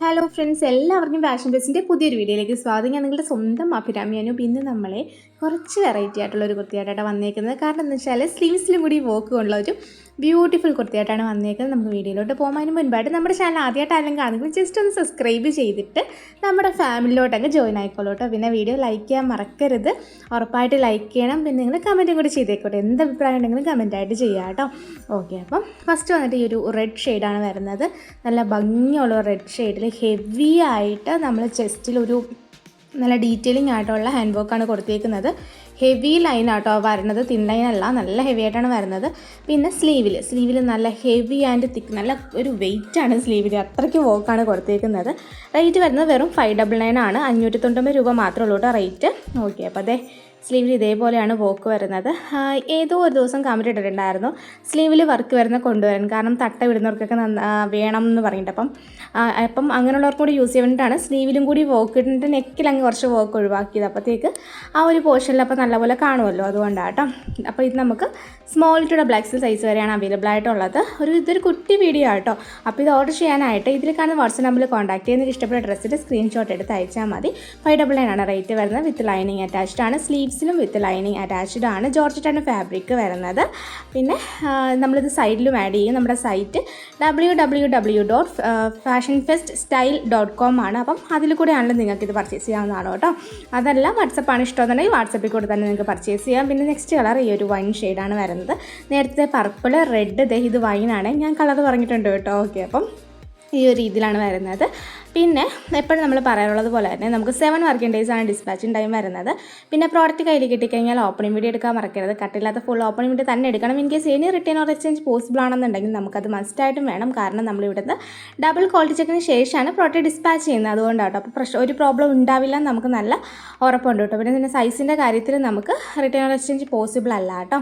Hello friends, എല്ലാവർക്കും fashion ബേസിൻ്റെ പുതിയൊരു വീഡിയോയിലേക്ക് സ്വാഗതം. ഞാൻ നിങ്ങളുടെ സ്വന്തം അഭിരാമിയാനും. ഇന്ന് നമ്മളെ കുറച്ച് വെറൈറ്റി ആയിട്ടുള്ള ഒരു കുർത്തിയായിട്ടാണ് വന്നേക്കുന്നത്. കാരണം എന്താ വെച്ചാൽ സ്ലീവ്സിലും കൂടി വർക്ക് ഉള്ള ഒരു ബ്യൂട്ടിഫുൾ കുർത്തിയായിട്ടാണ് വന്നേക്കുന്നത്. നമുക്ക് വീഡിയോയിലോട്ട് പോകുന്നതിന് മുൻപായിട്ട് നമ്മുടെ ചാനൽ ആദ്യമായിട്ടായാലും കാണുമെങ്കിൽ ജസ്റ്റ് ഒന്ന് സബ്സ്ക്രൈബ് ചെയ്തിട്ട് നമ്മുടെ ഫാമിലിയിലോട്ടങ്ങ് ജോയിൻ ആയിക്കോളൂട്ടോ. പിന്നെ വീഡിയോ ലൈക്ക് ചെയ്യാൻ മറക്കരുത്, ഉറപ്പായിട്ട് ലൈക്ക് ചെയ്യണം. പിന്നെ നിങ്ങൾ കമൻറ്റും കൂടി ചെയ്തേക്കോട്ടെ, എന്ത് അഭിപ്രായം ഉണ്ടെങ്കിലും കമൻറ്റായിട്ട് ചെയ്യാം കേട്ടോ. ഓക്കെ, അപ്പം ഫസ്റ്റ് വന്നിട്ട് ഈ ഒരു റെഡ് ഷെയ്ഡാണ് വരുന്നത്. നല്ല ഭംഗിയുള്ള റെഡ് ഷെയ്ഡിൽ ഹെവി ആയിട്ട് നമ്മൾ ചെസ്റ്റിലൊരു നല്ല ഡീറ്റെയിലിംഗ് ആയിട്ടുള്ള ഹാൻഡ് വർക്കാണ് കൊടുത്തേക്കുന്നത്. ഹെവി ലൈൻ ആട്ടോ വരുന്നത്, തിൻ ലൈൻ അല്ല, നല്ല ഹെവി ആയിട്ടാണ് വരുന്നത്. പിന്നെ സ്ലീവിൽ നല്ല ഹെവി ആൻഡ് തിക്ക്, നല്ല ഒരു വെയിറ്റാണ് സ്ലീവിൽ, അത്രയ്ക്ക് വർക്കാണ് കൊടുത്തേക്കുന്നത്. റേറ്റ് വരുന്നത് വെറും 599 ആണ്. 590 രൂപ മാത്രമേ ഉള്ളൂ കേട്ടോ റേറ്റ്. ഓക്കെ, അപ്പോൾ അതെ സ്ലീവിൽ ഇതേപോലെയാണ് വർക്ക് വരുന്നത്. ഏതോ ഒരു ദിവസം കമൻറ്റ് ഇട്ടിട്ടുണ്ടായിരുന്നു സ്ലീവിൽ വർക്ക് വരുന്ന കൊണ്ടുവരാൻ, കാരണം തട്ട വിടുന്നവർക്കൊക്കെ വേണം എന്ന് പറഞ്ഞിട്ട്. അപ്പം അങ്ങനെയുള്ളവർക്ക് കൂടി യൂസ് ചെയ്യാൻ വേണ്ടിയിട്ടാണ് സ്ലീവിലും കൂടി വർക്ക് ഇട്ടിട്ട് നെക്കിൽ അങ്ങ് കുറച്ച് വർക്ക് ഒഴിവാക്കിയത്. അപ്പോഴത്തേക്ക് ആ ഒരു പോർഷനിൽ അപ്പോൾ നല്ലപോലെ കാണുമല്ലോ, അതുകൊണ്ടാണ് കേട്ടോ. അപ്പോൾ ഇത് നമുക്ക് small to double XL size വരെയാണ് അവൈലബിൾ ആയിട്ടുള്ളത്. ഇതൊരു കുട്ടി വീഡിയോ ആട്ടോ. അപ്പോൾ ഇത് ഓർഡർ ചെയ്യാനായിട്ട് ഇതിൽ കാണുന്ന വാട്സ്ആപ്പ് നമ്പറിൽ കോൺടാക്ട് ചെയ്യുന്നതിന് ഇഷ്ടപ്പെട്ട ഡ്രസ്സിൻ്റെ സ്ക്രീൻഷോട്ട് എടുത്ത് അയച്ചാൽ മതി. 599 ആണ് റേറ്റ് വരുന്നത്. വിത്ത് ലൈനിങ് അറ്റാച്ച്ഡ് ആണ്. സ്ലീവ്സിലും വിത്ത് ലൈനിങ് അറ്റാച്ച്ഡ് ആണ്. ജോർജറ്റാണ് ഫാബ്രിക് വരുന്നത്. പിന്നെ നമ്മളിത് സൈഡിലും ആഡ് ചെയ്യും. നമ്മുടെ സൈറ്റ് www.fashionfeststyle.com ആണ്. അപ്പം അതിൽ കൂടെ ആണല്ലോ നിങ്ങൾക്ക് ഇത് പർച്ചേസ് ചെയ്യാവുന്നതാണ് കേട്ടോ. അതല്ല വാട്സപ്പാണ് ഇഷ്ടമെന്നുണ്ടെങ്കിൽ വാട്സപ്പിൽ കൂടെ തന്നെ നിങ്ങൾക്ക് പർച്ചേസ് ചെയ്യാം. പിന്നെ നെക്സ്റ്റ് കളർ ഈ ഒരു വൈൻ ഷെയ്ഡാണ് വരുന്നത്. നേരത്തെ പർപ്പിൾ, റെഡ്, ഇത് വൈനാണ്, ഞാൻ കളർ പറഞ്ഞിട്ടുണ്ട് കേട്ടോ. ഓക്കെ, അപ്പം ഈ ഒരു രീതിയിലാണ് വരുന്നത്. പിന്നെ എപ്പോഴും നമ്മൾ പറയാറുള്ളത് പോലെ തന്നെ നമുക്ക് 7 വർക്കിംഗ് ഡേയ്സ് ആണ് ഡിസ്പാച്ചിങ് ടൈം വരുന്നത്. പിന്നെ പ്രോഡക്റ്റ് കയ്യിൽ കിട്ടിക്കഴിഞ്ഞാൽ ഓപ്പണിംഗ് വീഡിയോ എടുക്കാൻ മറക്കരുത്. കട്ടില്ലാത്ത ഫുൾ ഓപ്പണിംഗ് വീഡിയോ തന്നെ എടുക്കണം. In case any written or exchange possible ആണെന്നുണ്ടെങ്കിൽ നമുക്കത് മസ്റ്റായിട്ടും വേണം. കാരണം നമ്മളിവിടുന്ന് ഡബിൾ ക്വാളിറ്റി ചെക്കിന് ശേഷമാണ് പ്രോഡക്റ്റ് ഡിസ്പാച്ച് ചെയ്യുന്നത്, അതുകൊണ്ടാട്ടോ. അപ്പോൾ ഒരു പ്രോബ്ലം ഉണ്ടാവില്ല, നമുക്ക് നല്ല ഉറപ്പുണ്ട് കേട്ടോ. പിന്നെ സൈസിൻ്റെ കാര്യത്തിൽ നമുക്ക് റിട്ടേൺ ഓർ എക്സ്ചേഞ്ച് പോസിബിൾ അല്ല കേട്ടോ.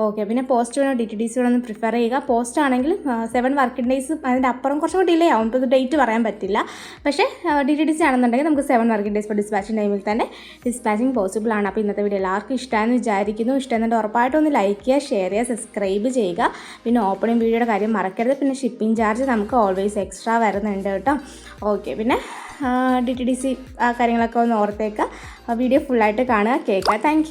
ഓക്കെ, പിന്നെ പോസ്റ്റ് വേണോ DTDC വേണോ ഒന്ന് പ്രിഫർ ചെയ്യുക. പോസ്റ്റ് ആണെങ്കിൽ 7 വർക്കിംഗ് ഡേയ്സ്, അതിൻ്റെ അപ്പുറം കുറച്ചും കൂടി ഡിലേ ആവും. ഇപ്പോൾ ഇത് ഡേറ്റ് പറയാൻ പറ്റില്ല. പക്ഷേ DTDC ആണെന്നുണ്ടെങ്കിൽ നമുക്ക് 7 വർക്കിംഗ് ഡേയ്സ് ഫോർ ഡിസ്പാച്ചിങ് ടൈമിൽ തന്നെ ഡിസ്പാച്ചിങ് പോസിബിൾ ആണ്. അപ്പോൾ ഇന്നത്തെ വീഡിയോ എല്ലാവർക്കും ഇഷ്ടമാണെന്ന് വിചാരിക്കുന്നു. ഇഷ്ടമെന്നുണ്ടെങ്കിൽ ഉറപ്പായിട്ടൊന്ന് ലൈക്ക് ചെയ്യുക, ഷെയർ ചെയ്യുക, സബ്സ്ക്രൈബ് ചെയ്യുക. പിന്നെ ഓപ്പണിംഗ് വീഡിയോയുടെ കാര്യം മറക്കരുത്. പിന്നെ ഷിപ്പിംഗ് ചാർജ് നമുക്ക് ഓൾവേസ് എക്സ്ട്രാ വരുന്നുണ്ട് കേട്ടോ. ഓക്കെ, പിന്നെ DTDC ആ കാര്യങ്ങളൊക്കെ ഒന്ന് ഓർത്തേക്കുക. വീഡിയോ ഫുള്ളായിട്ട് കാണുക, കേൾക്കുക. താങ്ക്